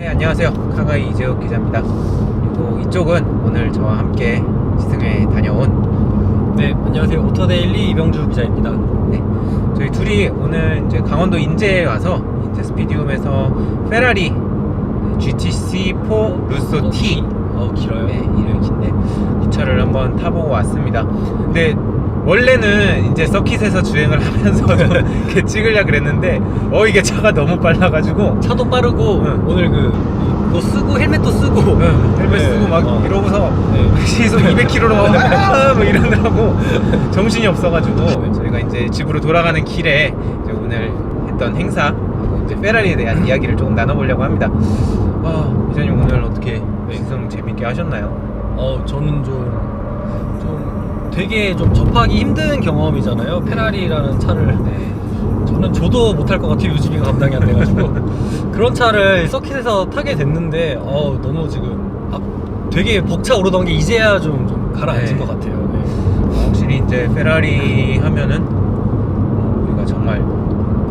네, 안녕하세요. 카가이 이재욱 기자입니다. 그리고 이쪽은 오늘 저와 함께 지승에 다녀온 네, 안녕하세요. 오토데일리 이병주 기자입니다. 네, 저희 둘이 오늘 이제 강원도 인제에 와서 인제 스피디움에서 페라리 GTC4 루소 T 길어요. 네, 이름이 긴데 이 차를 한번 타보고 왔습니다. 근데 원래는 이제 서킷에서 주행을 하면서 이렇게 찍으려 그랬는데 이게 차가 너무 빨라가지고 차도 빠르고 응. 오늘 그거 쓰고 헬멧도 쓰고 헬멧 네. 쓰고 막 이러고서 네. 시속 200km로 뭐 이러느라고 정신이 없어가지고 저희가 이제 집으로 돌아가는 길에 이제 오늘 했던 행사 이제 페라리에 대한 이야기를 조금 나눠보려고 합니다. 기자님 오늘 어떻게 시승 재밌게 하셨나요? 저는 좀 되게 좀 접하기 힘든 경험이잖아요. 페라리라는 차를 저는 저도 못할 것 같아요. 유지비가 감당이 안 돼가지고 그런 차를 서킷에서 타게 됐는데 너무 지금 되게 벅차오르던 게 이제야 좀 가라앉은 것 같아요. 확실히 이제 페라리 하면은 우리가 정말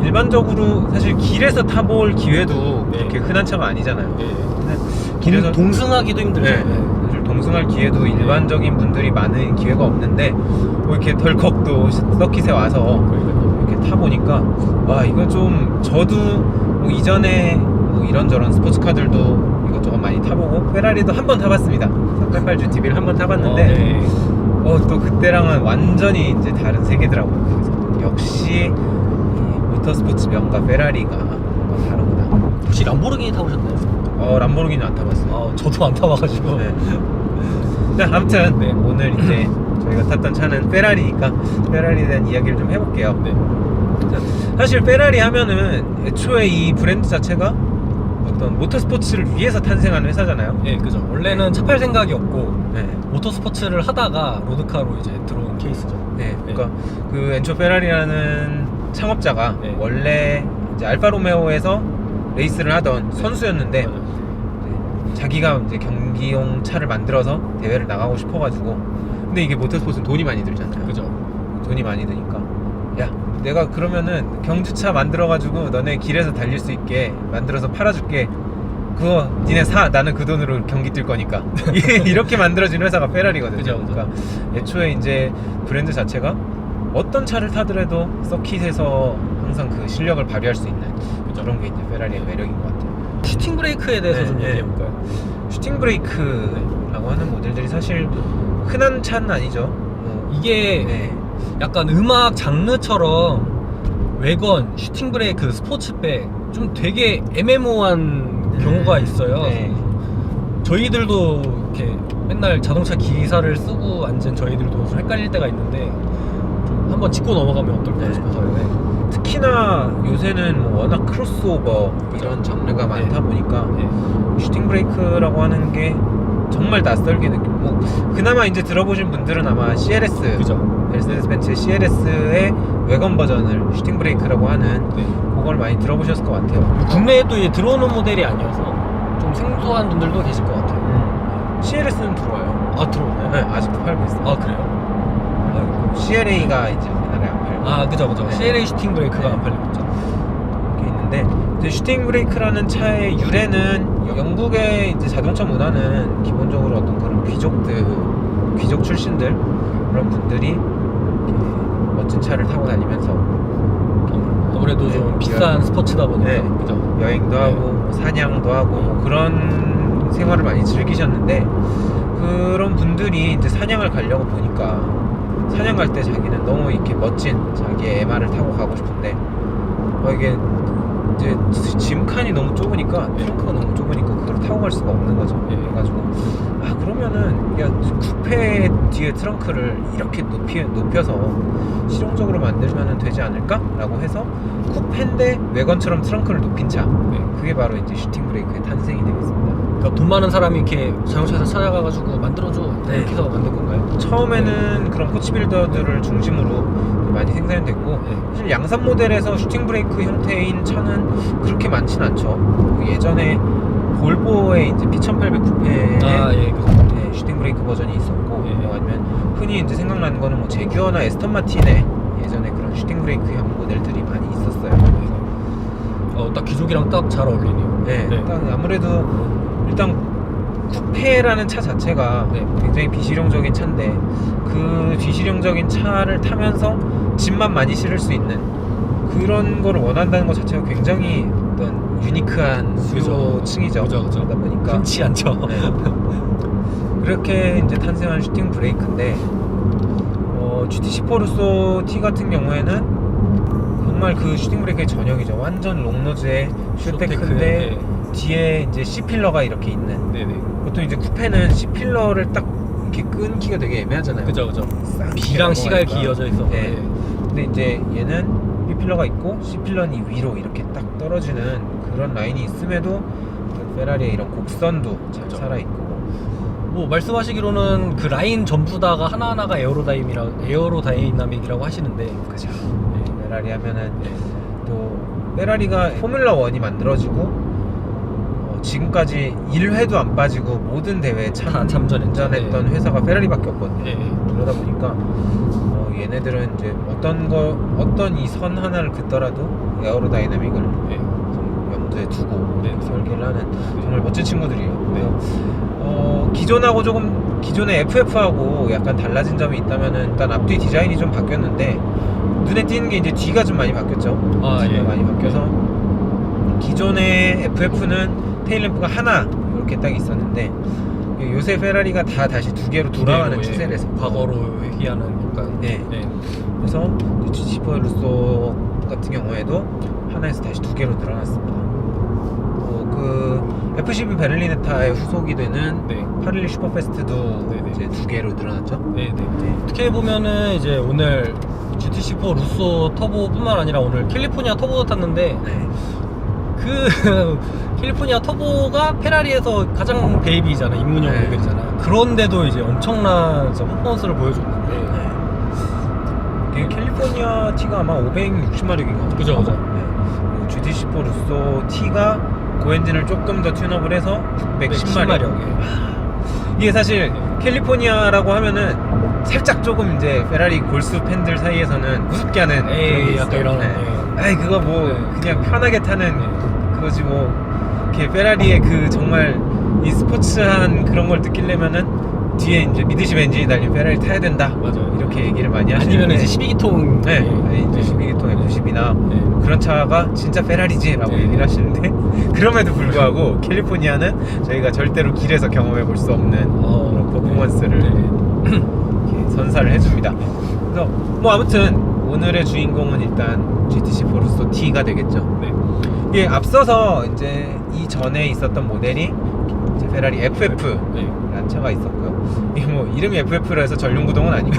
일반적으로 사실 길에서 타볼 기회도 그렇게 흔한 차가 아니잖아요. 길에서 동승하기도 힘들죠. 사실 동승할 기회도 일반적인 분들이 많은 기회가 없는데 이렇게 덜컥 또 서킷에 와서 이렇게 타보니까 이거 좀 저도 이전에 이런저런 스포츠카들도 이것저것 많이 타보고 페라리도 한번 타봤습니다. 488 GTB를 한번 타봤는데 또 그때랑은 완전히 이제 다른 세계더라고요. 그래서 역시 이 모터스포츠 명가 페라리가 뭔가 다르구나. 혹시 람보르기니 타보셨나요? 람보르기니 안 타봤어요. 저도 안 타봐가지고. 네, 아무튼 오늘 이제 저희가 탔던 차는 페라리니까 페라리에 대한 이야기를 좀 해볼게요. 사실 페라리 하면은 애초에 이 브랜드 자체가 어떤 모터스포츠를 위해서 탄생한 회사잖아요. 그죠. 원래는 차 팔 생각이 없고 모터스포츠를 하다가 로드카로 이제 들어온 케이스죠. 그러니까 그 엔초 페라리라는 창업자가 원래 이제 알파로메오에서 레이스를 하던 선수였는데 자기가 이제 경기용 차를 만들어서 대회를 나가고 싶어가지고 근데 이게 모터스포츠는 돈이 많이 들잖아요. 그죠. 돈이 많이 드니까 야 내가 그러면은 경주차 만들어가지고 너네 길에서 달릴 수 있게 만들어서 팔아줄게. 그거 니네 사. 나는 그 돈으로 경기 뛸 거니까. 이렇게 만들어진 회사가 페라리거든요. 그죠. 그러니까 애초에 이제 브랜드 자체가 어떤 차를 타더라도 서킷에서 항상 그 실력을 발휘할 수 있는 그런 게 이제 페라리의 매력인 것 같아요. 슈팅 브레이크에 대해서 좀 얘기해볼까요? 슈팅 브레이크라고 하는 모델들이 사실 흔한 차는 아니죠. 이게 약간 음악 장르처럼 외건, 슈팅 브레이크, 스포츠백 좀 되게 애매모호한 경우가 있어요. 저희들도 이렇게 맨날 자동차 기사를 쓰고 앉은 저희들도 좀 헷갈릴 때가 있는데 좀 한번 짚고 넘어가면 어떨까 싶어서요. 특히나 요새는 워낙 크로스오버 이런 장르가 많다 보니까 슈팅 브레이크라고 하는 게 정말 낯설게 느끼고 그나마 이제 들어보신 분들은 아마 CLS 그죠. 메르세데스 벤츠의 CLS의 외관 버전을 슈팅 브레이크라고 하는 그걸 많이 들어보셨을 것 같아요. 국내에도 이제 들어오는 모델이 아니어서 좀 생소한 분들도 계실 것 같아요. CLS는 들어와요. 들어오나요? 아직도 팔고 있어요. 그래요? CLA가 이제 우리나라에 안 팔고 그죠. CLA 슈팅 브레이크가 안 팔리고 있죠. 게 있는데 이제 슈팅 브레이크라는 차의 유래는 영국의 이제 자동차 문화는 기본적으로 어떤 그런 귀족 출신들 그런 분들이 멋진 차를 타고 다니면서 아무래도 좀 비싼 스포츠다 보니까 그죠? 여행도 하고 사냥도 하고 그런 생활을 많이 즐기셨는데 그런 분들이 이제 사냥을 가려고 보니까 사냥 갈 때 자기는 너무 이렇게 멋진 자기의 MR을 타고 가고 싶은데 이게 이제 짐칸이 너무 좁으니까 트렁크가 너무 좁으니까 그걸 타고 갈 수가 없는 거죠. 그래가지고 그러면은 쿠페 뒤에 트렁크를 이렇게 높여서 실용적으로 만들면 되지 않을까? 라고 해서 쿠페인데 외관처럼 트렁크를 높인 차 그게 바로 이제 슈팅 브레이크의 탄생이 되겠습니다. 그러니까 돈 많은 사람이 이렇게 자동차에서 찾아가가지고 만들어줘 이렇게 해서 만든 건가요? 처음에는 그런 포치빌더들을 중심으로 많이 생산이 됐고 사실 양산 모델에서 슈팅 브레이크 형태인 차는 그렇게 많진 않죠. 예전에 볼보의 이제 P1800 쿠페에 슈팅 브레이크 버전이 있었고 아니면 흔히 이제 생각나는 거는 제규어나 에스턴 마틴의 예전에 그런 슈팅 브레이크형 모델들이 많이 있었어요. 딱 귀족이랑 딱 잘 어울리네요. 네, 네. 딱 아무래도 일단 쿠페라는 차 자체가 네. 굉장히 비실용적인 차인데 그 비실용적인 차를 타면서 짐만 많이 실을 수 있는 그런 거를 원한다는 것 자체가 굉장히 어떤 유니크한 수요층이죠. 그죠. 그러다 보니까 흔치 않죠. 네. 그렇게 이제 탄생한 슈팅 브레이크인데 GTC4 루소 T 같은 경우에는 정말 그 슈팅 브레이크의 전형이죠. 완전 롱노즈의 슈테크인데 뒤에 이제 C 필러가 이렇게 있는. 네네. 보통 이제 쿠페는 C 필러를 딱 이렇게 끊기가 되게 애매하잖아요. 그죠. 싹 B랑 C가 이렇게 넘어가니까. 이어져 있어. 네. 근데 이제 얘는 B 필러가 있고 C 필러는 이 위로 이렇게 딱 떨어지는 그런 라인이 있음에도 페라리의 이런 곡선도 잘 그죠. 살아 있고. 뭐 말씀하시기로는 그 라인 전부 다가 하나하나가 에어로다이나믹이라고 하시는데. 그죠. 네. 페라리 하면은 네. 또 페라리가 포뮬러 1이 만들어지고 지금까지 1회도 안 빠지고 모든 대회에 다 참전했던 회사가 페라리밖에 없거든요. 네. 그러다 보니까 얘네들은 이제 어떤 이 선 하나를 긋더라도 에어로다이나믹을 네. 염두에 두고 네. 설계를 하는 정말 멋진 친구들이에요. 네. 기존하고 조금 기존의 FF하고 약간 달라진 점이 있다면은 일단 앞뒤 디자인이 좀 바뀌었는데 눈에 띄는 게 이제 뒤가 좀 많이 바뀌었죠. 뒤가 예. 많이 바뀌어서 기존의 FF는 테일램프가 하나 이렇게 딱 있었는데 요새 페라리가 다 다시 두 개로 돌아가는 추세를 해서 과거로 회귀하는 약간. 네. 그래서 GT4 루소 같은 경우에도 하나에서 다시 두 개로 늘어났습니다. 그 F12 베를리네타의 후속이 되는 네. 파릴리 슈퍼패스트도 네네. 이제 두 개로 늘어났죠. 네. 어떻게 보면은 이제 오늘 GT4 루소 터보뿐만 아니라 오늘 캘리포니아 터보도 탔는데 네. 그 캘리포니아 터보가 페라리에서 가장 베이비잖아, 입문용 네. 모델이잖아. 그런데도 이제 엄청난 퍼포먼스를 보여줬는데. 이게 캘리포니아 T가 아마 560마력인가. 그죠. GT4 루소 T가 고엔진을 조금 더 튠업을 해서 610마력. 이게 사실 캘리포니아라고 하면은 살짝 조금 이제 페라리 골수 팬들 사이에서는 우습게 하는 그런 게 약간 있어요. 이런. 아이 그거 뭐 네. 그냥 편하게 타는 그거지 뭐 이렇게 페라리의 그 정말 이 스포츠한 그런 걸 느끼려면은 뒤에 이제 미드십 엔진이 달린 페라리 타야 된다. 맞아요. 이렇게 얘기를 많이 하시는데 아니면 이제 12기통. 네, 이제 12기통 F10이나 그런 차가 진짜 페라리지라고 네. 얘기를 하시는데 그럼에도 불구하고 캘리포니아는 저희가 절대로 길에서 경험해 볼 수 없는 그런 퍼포먼스를 이렇게 선사를 해줍니다. 그래서 뭐 아무튼 오늘의 주인공은 일단 GTC4 루소 T가 되겠죠. 네. 이게 앞서서 이제 이 전에 있었던 모델이 이제 페라리 FF라는 차가 있었고요. 이게 뭐 이름이 FF라 해서 전륜구동은 아니고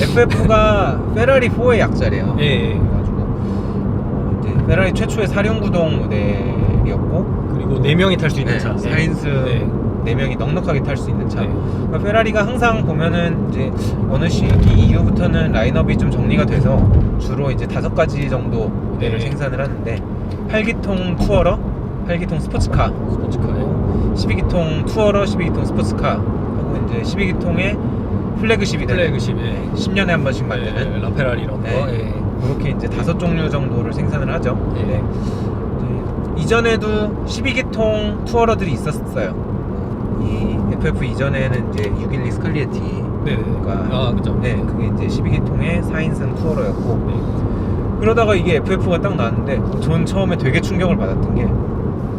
FF가 페라리 4의 약자래요. 그래가지고 이제 페라리 최초의 사륜구동 모델이었고 그리고 4명이 탈 수 있는 차. 4인승 4명이 넉넉하게 탈 수 있는 차. 네. 그러니까 페라리가 항상 보면은 이제 어느 시기 이후부터는 라인업이 좀 정리가 돼서 주로 이제 5가지 정도 모델을 네. 생산을 하는데 8기통 투어러, 8기통 스포츠카, 12기통 투어러, 12기통 스포츠카 하고 이제 12기통의 플래그십이 되는 10년에 한 번씩 만드는 라페라리 이런 거. 그렇게 이제 5종류 정도를 생산을 하죠. 네. 이제 이전에도 12기통 투어러들이 있었어요. 이 FF 이전에는 이제 612 스칼리에티가 그죠. 그게 이제 12기통의 4인승 투어러였고 그러다가 이게 FF가 딱 나왔는데 전 처음에 되게 충격을 받았던 게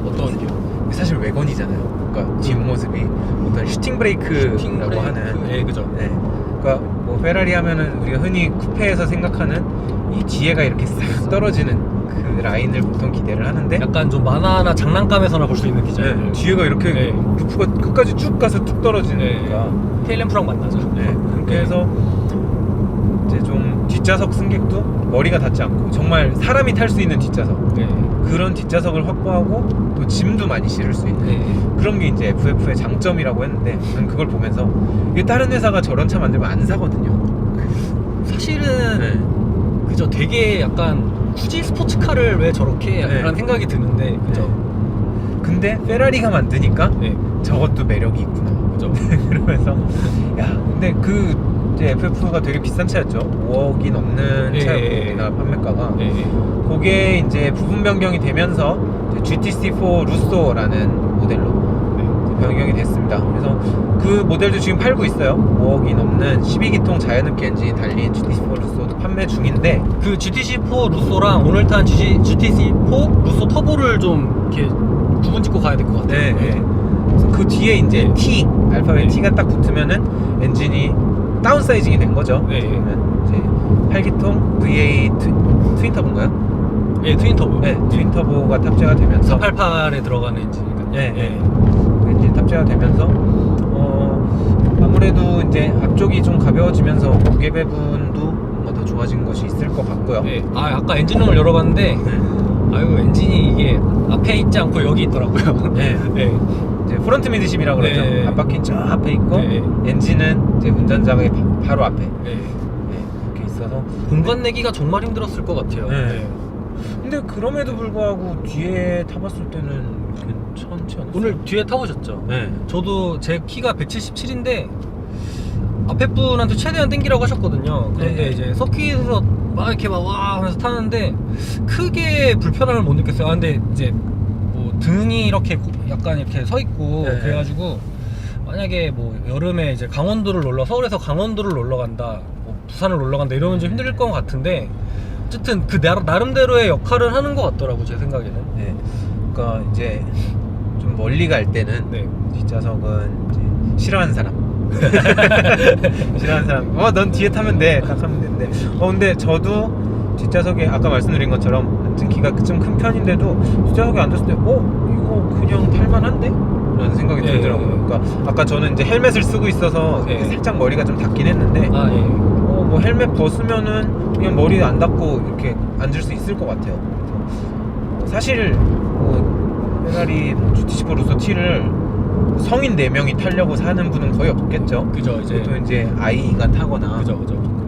어떤 게? 사실 외건이잖아요. 그러니까 뒷모습이 어떤 슈팅 브레이크라고 하는 그죠. 그러니까 뭐 페라리 하면은 우리가 흔히 쿠페에서 생각하는 이 뒤에가 이렇게 싹 떨어지는 그 라인을 보통 기대를 하는데 약간 좀 만화나 장난감에서나 볼 수 있는 디자인. 뒤에가 이렇게 루프가 끝까지 쭉 가서 뚝 떨어지는 거니까 테일램프랑 만나죠. 그렇게 해서 이제 좀 뒷좌석 승객도 머리가 닿지 않고 정말 사람이 탈 수 있는 뒷좌석 그런 뒷좌석을 확보하고 또 짐도 많이 실을 수 있는 그런 게 이제 FF의 장점이라고 했는데 저는 그걸 보면서 이게 다른 회사가 저런 차 만들면 안 사거든요. 사실은 그죠. 되게 약간 굳이 스포츠카를 왜 저렇게 라는 생각이 드는데 그죠. 근데 페라리가 만드니까 저것도 매력이 있구나. 그죠. 그러면서 야 근데 그 이제 FF가 되게 비싼 차였죠. 5억이 넘는 예, 차였고 예. 우리나라 판매가가. 예, 예. 그게 이제 부분 변경이 되면서 이제 GTC4 루소라는 모델로 네. 변경이 됐습니다. 그래서 그 모델도 지금 팔고 있어요. 5억이 넘는 12기통 자연흡기 엔진이 달린 GTC4 루소도 판매 중인데 그 GTC4 루소랑 오늘 탄 GTC4 루소 터보를 좀 이렇게 구분짓고 가야 될 것 같아요. 네, 네. 그래서 그 뒤에 이제 T 알파벳 네. T가 딱 붙으면은 엔진이 다운사이징이 된 거죠. 네. 그러면 이제 8기통 V8 트윈 터보인가요? 예, 트윈 터보. 네, 트윈 터보가 탑재가 되면서 488에 들어가는 엔진이니까. 네, 네. 그 엔진 탑재가 되면서 아무래도 이제 앞쪽이 좀 가벼워지면서 무게 배분도 뭔가 더 좋아진 것이 있을 것 같고요. 네. 아, 아까 엔진룸을 열어봤는데 아유, 엔진이 이게 앞에 있지 않고 여기 있더라고요. 네. 네. 이제 프론트 미드십이라고 그러죠. 네. 앞바퀴는 저 앞에 있고 네. 엔진은 이제 운전자의 바로 앞에 네. 이렇게 있어서. 공간 내기가 정말 힘들었을 것 같아요. 네. 근데 그럼에도 불구하고 뒤에 타봤을 때는 괜찮지 않았어요? 오늘 뒤에 타보셨죠? 네. 저도 제 키가 177인데 앞에 분한테 최대한 땡기라고 하셨거든요. 그런데 네. 이제 서킷에서 막 이렇게 막 와 하면서 타는데 크게 불편함을 못 느꼈어요. 아, 근데 이제 뭐 등이 이렇게 약간 이렇게 서 있고 네. 그래가지고 만약에 뭐 여름에 이제 강원도를 서울에서 강원도를 놀러 간다, 뭐 부산을 놀러 간다 이러면 좀 힘들 것 같은데 어쨌든 그 나름대로의 역할을 하는 것 같더라고 제 생각에는. 네. 그러니까 이제 좀 멀리 갈 때는 네. 뒷좌석은 이제 싫어하는 사람 싫어하는 사람 넌 뒤에 타면 돼 딱 하면 되는데 근데 저도 뒷좌석에 아까 말씀드린 것처럼 앉은 키가 좀 큰 편인데도 뒷좌석에 앉았을 때 이거 그냥 탈만한데? 라는 생각이 예, 들더라고요. 그러니까 아까 저는 이제 헬멧을 쓰고 있어서 예. 살짝 머리가 좀 닿긴 했는데 아, 예. 뭐 헬멧 벗으면은 그냥 머리 안 닿고 이렇게 앉을 수 있을 것 같아요. 그래서 사실 페라리 GT4 루소 T를 성인 4명이 타려고 사는 분은 거의 없겠죠. 그죠, 이제. 보통 이제 아이가 타거나 그죠.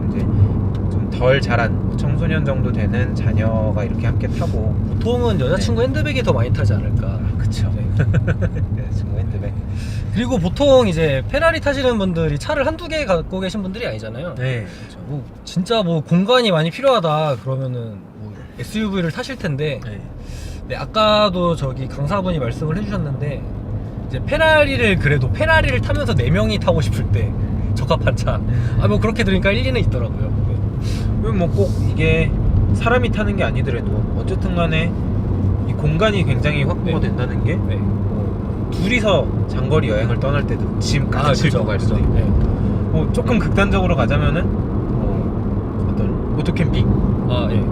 이제 좀 덜 자란 청소년 정도 되는 자녀가 이렇게 함께 타고. 보통은 여자친구 핸드백이 더 많이 타지 않을까. 그쵸. 네. 여자친구 핸드백. 그리고 보통 이제 페라리 타시는 분들이 차를 한두 개 갖고 계신 분들이 아니잖아요. 네, 그렇죠. 뭐 진짜 뭐 공간이 많이 필요하다 그러면은 뭐 SUV를 타실 텐데. 네. 네, 아까도 저기 강사분이 말씀을 해주셨는데 이제 페라리를 타면서 4명이 타고 싶을 때 적합한 차. 뭐 그렇게 들으니까 일리는 있더라고요. 네. 뭐 꼭 이게 사람이 타는 게 아니더라도 어쨌든 간에 이 공간이 굉장히 확보가 네. 된다는 게 네. 둘이서 장거리 여행을 떠날 때도 짐까지 싣고 갈 수도 있고 네. 뭐 조금 극단적으로 가자면은 어떤 오토캠핑 아, 예.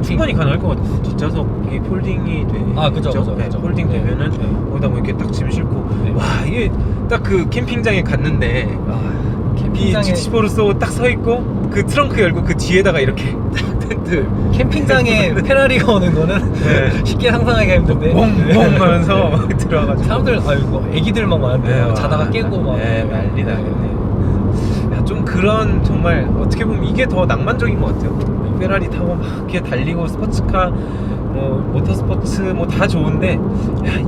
충분히 가능할 것 같아요. 뒷좌석이 폴딩이 돼. 아, 그죠. 네, 폴딩 네. 되면은 네. 거기다 뭐 이렇게 딱 짐 싣고 네. 와 이게 딱 그 캠핑장에 갔는데 아, 이 캠핑장에 GT4루소 딱 서 있고 그 트렁크 열고 그 뒤에다가 이렇게 딱 텐트 캠핑장에 페라리가 오는 거는 네. 쉽게 상상하기가 힘든데 멍멍 하면서 막 들어와가지고 사람들 이거 애기들 막 많은데 자다가 깨고 막 난리 나겠네. 좀 그런 정말 어떻게 보면 이게 더 낭만적인 것 같아요. 페라리 타고 막 이렇게 달리고 스포츠카 뭐 모터스포츠 뭐 다 좋은데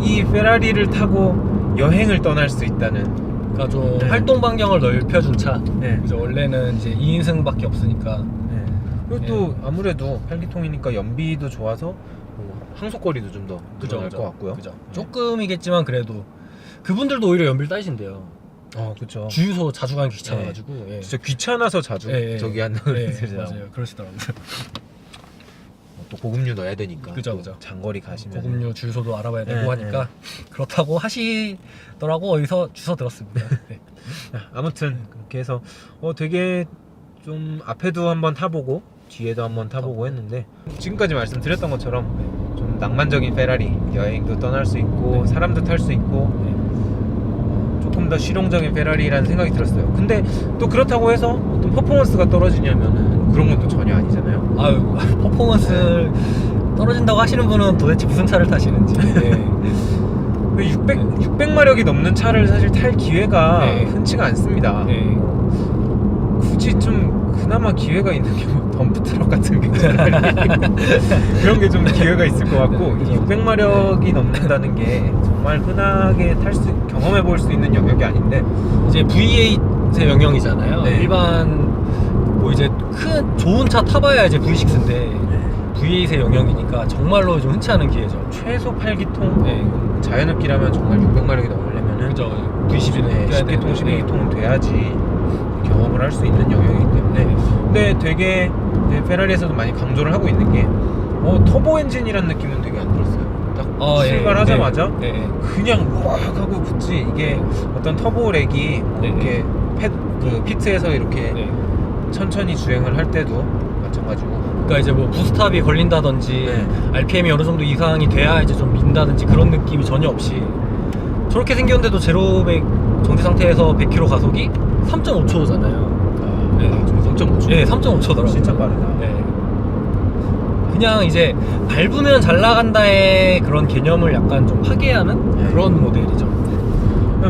이 페라리를 타고 여행을 떠날 수 있다는. 그러니까 좀 네. 활동 반경을 넓혀준 차. 네. 그죠. 원래는 이제 2인승밖에 없으니까. 네. 그리고 또 아무래도 8기통이니까 연비도 좋아서 항속거리도 좀 더 늘어날 것 같고요. 그죠. 네. 조금이겠지만 그래도 그분들도 오히려 연비를 따지신대요. 그렇죠. 주유소 자주 가는 게 귀찮아가지고. 예. 진짜 귀찮아서 자주 저기 하는 맞아요. 그러시더라고요. 또 고급류 넣어야 되니까. 그죠, 또 그죠. 장거리 가시면 고급류 주유소도 알아봐야 되고 네, 하니까 그렇다고 하시더라고. 어디서 주워 들었습니다. 네. 아무튼 그렇게 해서 되게 좀 앞에도 한번 타보고 뒤에도 한번 타보고 했는데 지금까지 말씀드렸던 것처럼 좀 낭만적인 페라리 여행도 떠날 수 있고 네. 사람도 탈 수 있고 조금 더 실용적인 페라리라는 생각이 들었어요. 근데 또 그렇다고 해서 어떤 퍼포먼스가 떨어지냐면은 그런 건 또 전혀 아니잖아요. 아유, 퍼포먼스 떨어진다고 하시는 분은 도대체 무슨 차를 타시는지. 네. 600마력이 넘는 차를 사실 탈 기회가 네. 흔치가 않습니다. 네. 굳이 좀 그나마 기회가 있는 게 뭐 덤프트럭 같은 게 그런 게 좀 기회가 있을 것 같고 600마력이 넘는다는 게 정말 흔하게 경험해 볼 수 있는 영역이 아닌데 이제 V8 V6의 영역이잖아요. 네. 일반 뭐 이제 큰 좋은 차 타봐야 이제 V6인데 V8의 영역이니까 정말로 좀 흔치 않은 기회죠. 최소 8기통 네. 자연흡기라면 정말 600마력이 넘으려면은 그죠. V10은 네, 10기통, 12기통은 돼야지 경험을 할 수 있는 영역이기 때문에. 근데 되게 이제 페라리에서도 많이 강조를 하고 있는 게 터보 엔진이란 느낌은 되게 안 들었어요. 딱 출발하자마자 그냥 우악 하고 붙지. 이게 어떤 터보 렉이 이렇게 피트에서 이렇게 천천히 주행을 할 때도 마찬가지고. 그러니까 이제 뭐 부스탑이 걸린다든지 RPM이 어느 정도 이상이 돼야 이제 좀 민다든지 그런 느낌이 전혀 없이 저렇게 생겼는데도 제로 100 정지 상태에서 100km 가속이 3.5초잖아요. 3.5초? 네, 3.5초더라고요. 진짜 빠르다. 네. 그냥 이제 밟으면 잘 나간다의 그런 개념을 약간 좀 파괴하는 그런 모델이죠.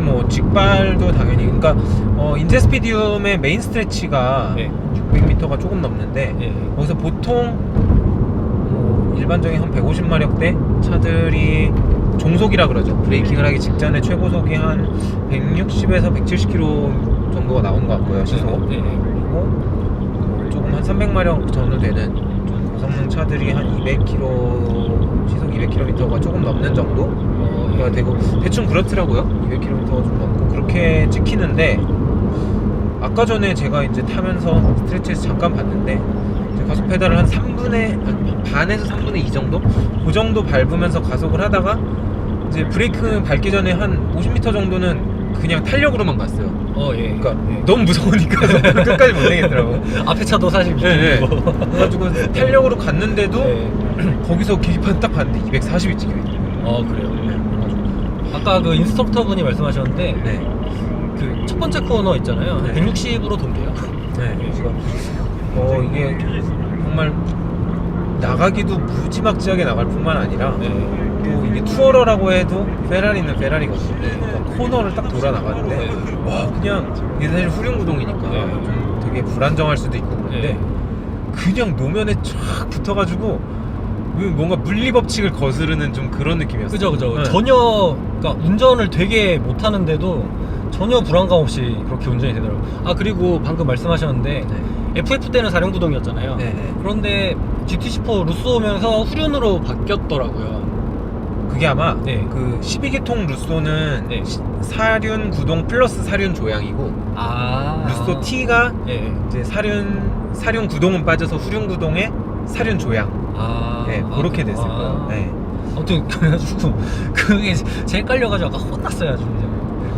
뭐 직발도 당연히, 그러니까 인제스피디움의 메인 스트레치가 600m가 조금 넘는데 거기서 보통 일반적인 한 150마력대 차들이 종속이라 그러죠. 브레이킹을 하기 직전에 최고속이 한 160에서 170km 정도가 나온 것 같고요, 시속. 그리고 조금 한 300마력 정도 되는 좀 고성능 차들이 한 200km, 시속 200km가 조금 넘는 정도가 되고, 대충 그렇더라고요. 200km가 좀 넘고 그렇게 찍히는데, 아까 전에 제가 이제 타면서 스트레치에서 잠깐 봤는데 가속 페달을 한 3분의 반에서 3분의 2 정도? 그 정도 밟으면서 가속을 하다가 이제 브레이크 밟기 전에 한 50m 정도는 그냥 탄력으로만 갔어요. 그러니까 너무 무서우니까 속도를 끝까지 못 내겠더라고. 앞에 차도 사실 미치고. 그래가지고 탄력으로 갔는데도 거기서 계기판 딱 봤는데 240이 찍혀있더라고요. 그래요? 아까 그 인스트럭터 분이 말씀하셨는데 그 첫 번째 코너 있잖아요. 160으로 돌려요. 그래서 이게 정말 나가기도 무지막지하게 나갈 뿐만 아니라 또 이게 투어러라고 해도 페라리는 페라리거든요. 그러니까 코너를 딱 돌아 나가는데 와, 그냥 이게 사실 후륜구동이니까 좀 되게 불안정할 수도 있고 그런데 그냥 노면에 쫙 붙어가지고 뭔가 물리법칙을 거스르는 좀 그런 느낌이었어요. 그죠. 전혀, 그러니까 운전을 되게 못하는데도 전혀 불안감 없이 그렇게 운전이 되더라고요. 그리고 방금 말씀하셨는데 FF 때는 사륜구동이었잖아요. 그런데 GT4 루스 오면서 후륜으로 바뀌었더라고요. 그게 아마 그 12기통 루소는 사륜 구동 플러스 사륜 조향이고, 루소 T가 이제 사륜 구동은 빠져서 후륜 구동에 사륜 조향. 그렇게 됐을 거예요. 아무튼 그래가지고 그게 제일 깔려가지고 아까 혼났어요. 아주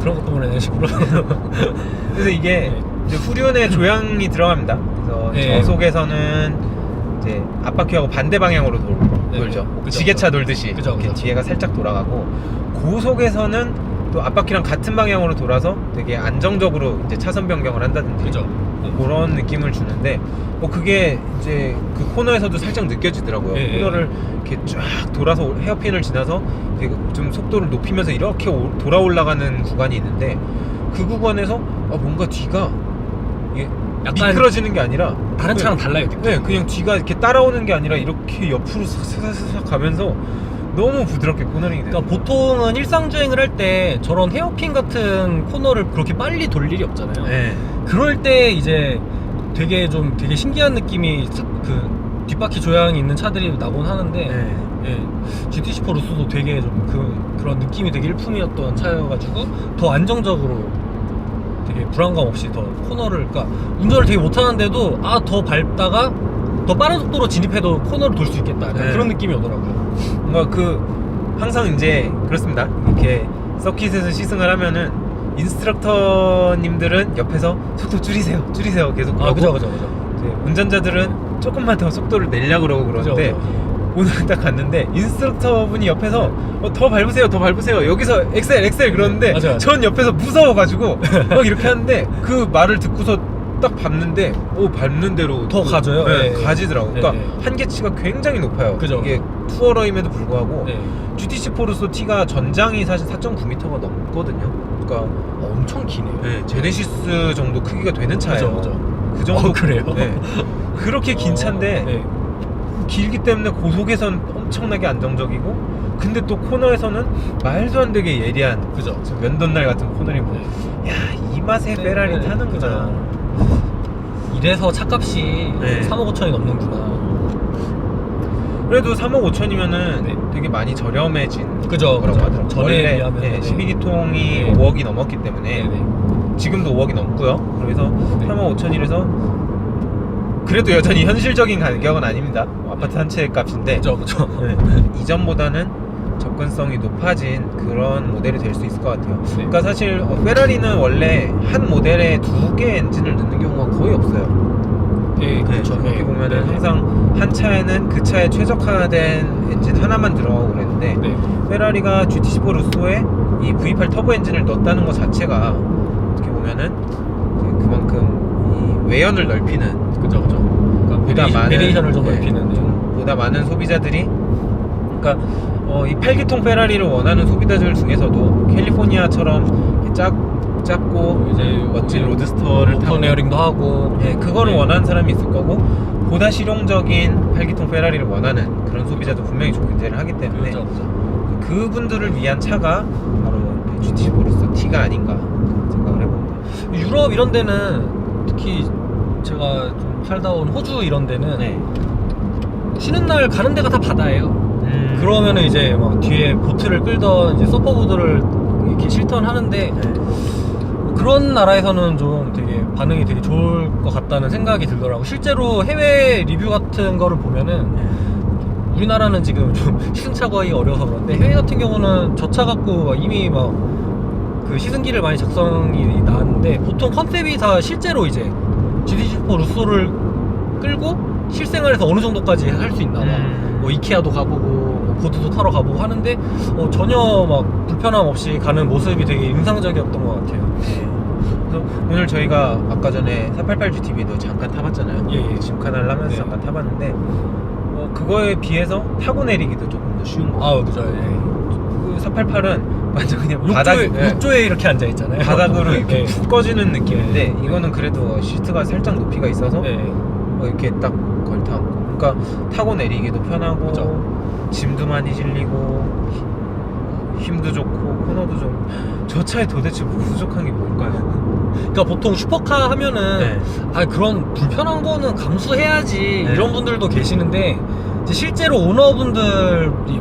그런 것도 모르는 식으로. 그래서 이게 이제 후륜에 조향이 들어갑니다. 그래서 저속에서는 이제 앞바퀴하고 반대 방향으로 돌죠. 지게차 돌듯이 이렇게 뒤에가 살짝 돌아가고, 고속에서는 또 앞바퀴랑 같은 방향으로 돌아서 되게 안정적으로 이제 차선 변경을 한다든지 그런 느낌을 주는데, 그게 이제 그 코너에서도 살짝 느껴지더라고요. 코너를 이렇게 쫙 돌아서 헤어핀을 지나서 되게 좀 속도를 높이면서 이렇게 돌아 올라가는 구간이 있는데, 그 구간에서 뭔가 뒤가 이게 약간 미끄러지는 게 아니라 다른 차랑 달라요. 그냥 뒤가 이렇게 따라오는 게 아니라 이렇게 옆으로 싹싹싹 가면서 너무 부드럽게 코너링이 돼요. 그러니까 보통은 일상주행을 할 때 저런 헤어핀 같은 코너를 그렇게 빨리 돌 일이 없잖아요. 그럴 때 이제 되게 신기한 느낌이 그 뒷바퀴 조향이 있는 차들이 나곤 하는데 GT4 루스도 되게 좀 그런 느낌이 되게 일품이었던 차여가지고 더 안정적으로 되게 불안감 없이 더 코너를, 그러니까 운전을 되게 못하는데도 더 밟다가 더 빠른 속도로 진입해도 코너를 돌 수 있겠다, 약간 그런 느낌이 오더라고요. 뭔가 항상 이제 그렇습니다. 이렇게 서킷에서 시승을 하면은 인스트럭터님들은 옆에서 속도 줄이세요 계속 그러고, 그죠. 운전자들은 조금만 더 속도를 내려고 그러고 그러는데, 오늘 딱 갔는데 인스트럭터 분이 옆에서 더 밟으세요 여기서 엑셀 그러는데 전 옆에서 무서워가지고 막 이렇게 하는데, 그 말을 듣고서 딱 밟는데 밟는 대로 더 가져요. 가지더라고. 그러니까 한계치가 굉장히 높아요. 이게 투어러임에도 불구하고 GT4 루소 T가 전장이 사실 4.9m가 넘거든요. 그러니까 엄청 기네요. 제네시스 정도 크기가 되는 차예요. 그 정도. 그래요? 그렇게 긴 차인데 길기 때문에 고속에선 엄청나게 안정적이고, 근데 또 코너에서는 말도 안 되게 예리한 그죠. 저 면도날 같은 코너링 보고 네. 야, 이 맛에 네, 페라리 네, 타는구나. 그죠. 이래서 차값이 네. 3억 5천이 넘는구나. 그래도 3억 5천이면은 네. 되게 많이 저렴해진 그죠, 거라고 그죠. 하더라고요. 전에 원래 비하면, 네. 12기통이 네. 5억이 넘었기 때문에 네네. 지금도 5억이 넘고요. 그래서 네. 3억 5천이라서 그래도 여전히 현실적인 가격은 아닙니다. 뭐 아파트 한 채 값인데 그죠, 그죠. 네. 이전보다는 접근성이 높아진 그런 모델이 될 수 있을 것 같아요. 네. 그러니까 사실 페라리는 원래 한 모델에 2개 엔진을 넣는 경우가 거의 없어요. 네, 그렇죠. 그렇게 네. 보면은 네. 항상 한 차에는 그 차에 최적화된 엔진 하나만 들어가고 그랬는데 네. 페라리가 GT4 루소에 이 V8 터보 엔진을 넣었다는 것 자체가 어떻게 보면은 그만큼 이 외연을 넓히는 그죠, 그죠. 그러니까 베리에이션을 좀 넓히는. 네. 좀 보다 많은 소비자들이 그러니까 이 8기통 페라리를 원하는 소비자들 중에서도 캘리포니아처럼 이렇게 작고 이제 멋진 로드스터를 타고 오픈 에어링도 하고. 네, 그거를 네. 원하는 사람이 있을 거고 보다 실용적인 8기통 페라리를 원하는 그런 소비자도 분명히 존재를 하기 때문에 그죠, 그죠. 그분들을 위한 차가 바로 GT4 루소 T가 아닌가 생각을 해봅니다. 유럽 이런 데는 특히 제가 좀 살다 온 호주 이런 데는 네. 쉬는 날 가는 데가 다 바다예요. 그러면은 그러면은 이제 막 뒤에 보트를 끌던 이제 서퍼보드를 이렇게 실턴하는데 그런 나라에서는 좀 되게 반응이 되게 좋을 것 같다는 생각이 들더라고. 실제로 해외 리뷰 같은 거를 보면은 우리나라는 지금 좀 시승차 구하기 어려워서 그런데 해외 같은 경우는 저 차 갖고 막 이미 막 그 시승기를 많이 작성이 나왔는데 보통 컨셉이 다 실제로 이제 GT4 루소를 끌고 실생활에서 어느 정도까지 할 수 있나 봐. 뭐 이케아도 가보고 뭐 보드도 타러 가보고 하는데 전혀 막 불편함 없이 가는 모습이 되게 인상적이었던 것 같아요. 그래서 오늘 저희가 아까 전에 488 GTB도 잠깐 타봤잖아요. 예, 예. 짐칸을 하면서 네. 잠깐 타봤는데 그거에 비해서 타고 내리기도 조금 더 쉬운 거. 아, 그죠. 예. 그 488은 완전 그냥 욕조에 이렇게 앉아 있잖아요. 바닥으로 이렇게 예. 푹 꺼지는 느낌인데 예. 이거는 그래도 시트가 살짝 높이가 있어서 예. 이렇게 딱 걸터앉고 그러니까 타고 내리기도 편하고 그죠. 짐도 많이 실리고 힘도 좋고 코너도 좀 저 차에 도대체 부족한 게 뭘까요? 그러니까 보통 슈퍼카 하면은 네. 아 그런 불편한 거는 감수해야지 네. 이런 분들도 계시는데 이제 실제로 오너분들이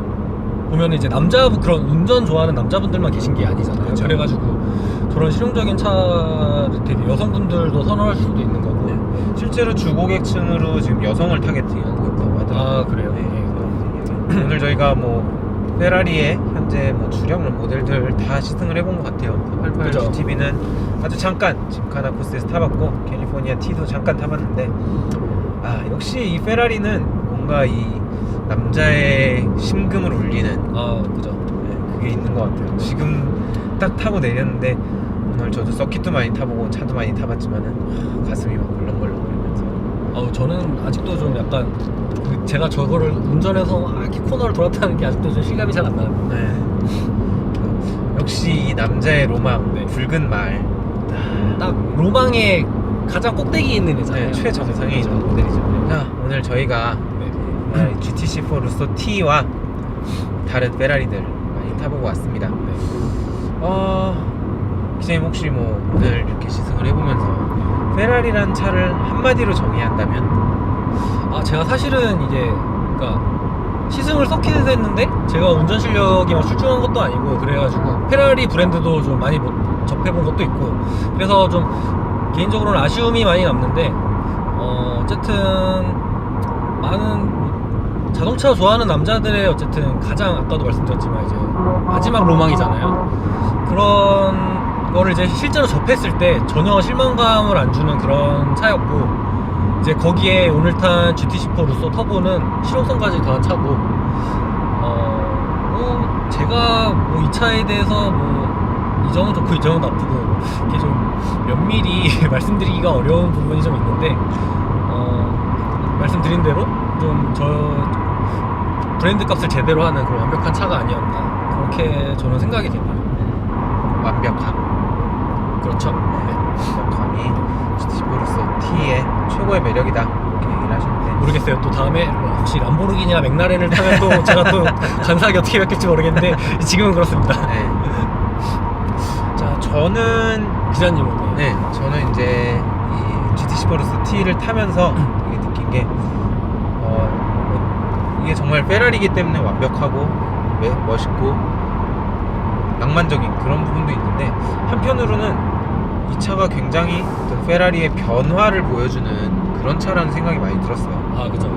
보면 이제 그런 운전 좋아하는 남자분들만 계신 게 아니잖아요. 그렇죠. 그래가지고 저런 실용적인 차를 되게 여성분들도 선호할 수도 있는 거고. 네. 실제로 주고객층으로 지금 여성을 타겟팅하고 있다고 하더라고요. 아, 그래요? 네. 오늘 저희가 뭐 페라리의 현재 뭐 주력 모델들 다 시승을 해본 것 같아요. 88 그죠. GTB는 아주 잠깐 짐카나 코스에서 타봤고 캘리포니아 T도 잠깐 타봤는데 역시 이 페라리는 뭔가 이 남자의 심금을 울리는 아, 그죠. 그게 있는 것 같아요. 지금 딱 타고 내렸는데 오늘 저도 서킷도 많이 타보고 차도 많이 타봤지만은 가슴이 막 벌렁벌렁거리면서 저는 아직도 좀 약간 제가 저거를 운전해서 이렇게 코너를 돌았다는 게 아직도 좀 실감이 잘 안 나요. 역시 이 남자의 로망, 네. 붉은 말 딱 로망의 가장 꼭대기에 있는 애잖아요. 최정상의 이런 모델이죠. 자, 오늘 저희가 네. GT4 루소 T와 다른 페라리들 많이 타보고 왔습니다. 기자님 혹시 뭐 오늘 이렇게 시승을 해보면서 페라리란 차를 한마디로 정의해야 한다면? 제가 사실은 이제 그러니까 시승을 서킷에서 했는데 제가 운전 실력이 막 출중한 것도 아니고 그래가지고 페라리 브랜드도 좀 많이 접해본 것도 있고 그래서 좀 개인적으로는 아쉬움이 많이 남는데 어쨌든 많은 자동차 좋아하는 남자들의 어쨌든 가장 아까도 말씀드렸지만 이제 마지막 로망이잖아요. 그런 거를 이제 실제로 접했을 때 전혀 실망감을 안 주는 그런 차였고 이제 거기에 오늘 탄 GT4 루소 터보는 실용성까지 더한 차고 뭐 제가 뭐 이 차에 대해서 뭐 이 점은 좋고 이 점은 나쁘고 이렇게 좀 면밀히 말씀드리기가 어려운 부분이 좀 있는데 말씀드린 대로 좀 저 브랜드 값을 제대로 하는 그런 완벽한 차가 아니었나 그렇게 저는 생각이 됩니다. 완벽함. 그렇죠. 네. 완벽함이 GT4 루소 T의 최고의 매력이다 이렇게 얘기를 얘기를 하시는데 모르겠어요. 또 다음에 혹시 람보르기니나 맥라렌을 타면 또 제가 또 간사하게 어떻게 바뀔지 모르겠는데 지금은 그렇습니다. 네. 자, 저는 기자님은 네, 저는 이제 이 GTC 포르스 T를 타면서 이게 느낀 게 이게 정말 페라리이기 때문에 완벽하고 멋있고 낭만적인 그런 부분도 있는데 한편으로는 이 차가 굉장히 어떤 페라리의 변화를 보여주는 그런 차라는 생각이 많이 들었어요. 아 그죠.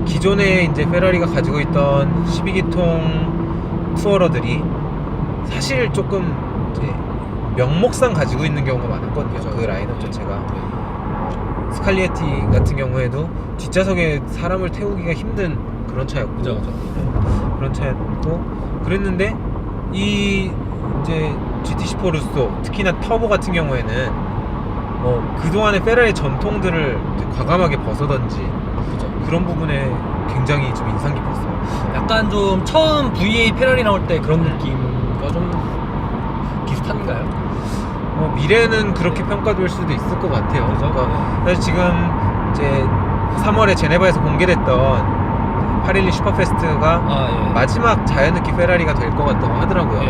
기존에 이제 페라리가 가지고 있던 12기통 투어러들이 사실 조금 이제 명목상 가지고 있는 경우가 많았거든요. 그죠. 그 라인업 자체가. 스칼리에티 같은 경우에도 뒷좌석에 사람을 태우기가 힘든 그런 차였고, 그죠, 그죠. 그런 차였고, 그랬는데 이 이제 GTC 포르소 특히나 터보 같은 경우에는 그동안의 페라리 전통들을 이제 과감하게 벗어던지 그죠. 그런 부분에 굉장히 좀 인상 깊었어요. 약간 좀 처음 V8 페라리 나올 때 그런 느낌과 좀 비슷한가요? 미래는 그렇게 평가될 수도 있을 것 같아요. 그죠? 그러니까 사실 지금 이제 3월에 제네바에서 공개됐던 812 슈퍼페스트가 마지막 자연느끼 페라리가 될 것 같다고 하더라고요.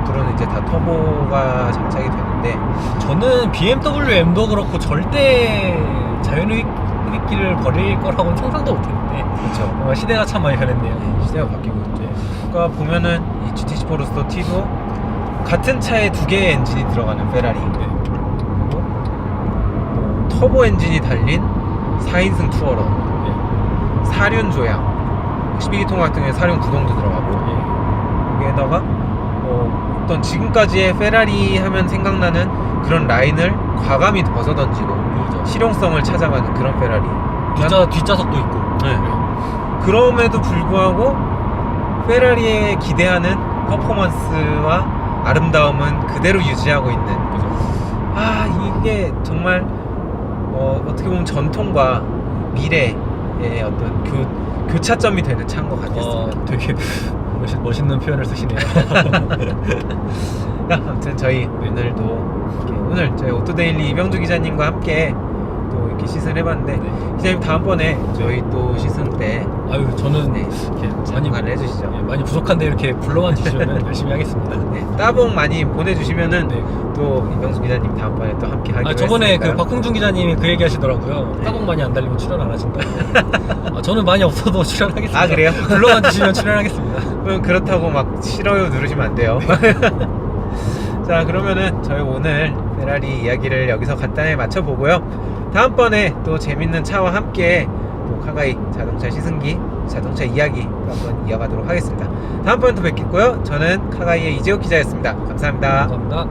앞으로는 이제 다 터보가 장착이 되는데 저는 BMW M도 그렇고 절대 자연흡기를 버릴 거라고는 상상도 못했는데 그렇죠. 시대가 참 많이 변했네요. 시대가 바뀌고 있죠. 그러니까 보면은 이 GTC 포르소 T도 같은 차에 두 개의 엔진이 들어가는 페라리, 그리고 터보 엔진이 달린 4인승 투어러, 사륜 조향, 12기통 같은 경우에 사륜 구동도 들어가고, 여기에다가 어떤 지금까지의 페라리 하면 생각나는 그런 라인을 과감히 벗어던지고 실용성을 찾아가는 그런 페라리. 뒷좌석도 있고. 네. 그럼에도 불구하고 페라리에 기대하는 퍼포먼스와 아름다움은 그대로 유지하고 있는. 이게 정말 어떻게 보면 전통과 미래의 어떤 교차점이 되는 차인 것 같았습니다. 되게 멋있는 표현을 쓰시네요. 아무튼 저희 오늘 저희 오토데일리 이병주 기자님과 함께 또 이렇게 시승을 해봤는데, 기자님 다음번에 저희 또 시승 때 저는 이렇게 참관을 해주시죠. 많이 부족한데 이렇게 불러만 주시면 열심히 하겠습니다. 따봉 많이 보내주시면은 또 이병주 기자님 다음번에 또 함께 하기로 저번에 했으니까요. 그 박홍준 기자님이 그 얘기 하시더라고요. 따봉 많이 안 달리면 출연 안 하신다고. 저는 많이 없어도 출연하겠습니다. 아, 그래요? 불러만 주시면 출연하겠습니다. 그럼 그렇다고 막 싫어요 누르시면 안 돼요. 자, 그러면은 저희 오늘 페라리 이야기를 여기서 간단히 마쳐보고요. 다음번에 또 재밌는 차와 함께 또 카가이 자동차 시승기, 자동차 이야기 한번 이어가도록 하겠습니다. 다음번에 또 뵙겠고요. 저는 카가이의 이재욱 기자였습니다. 감사합니다. 감사합니다.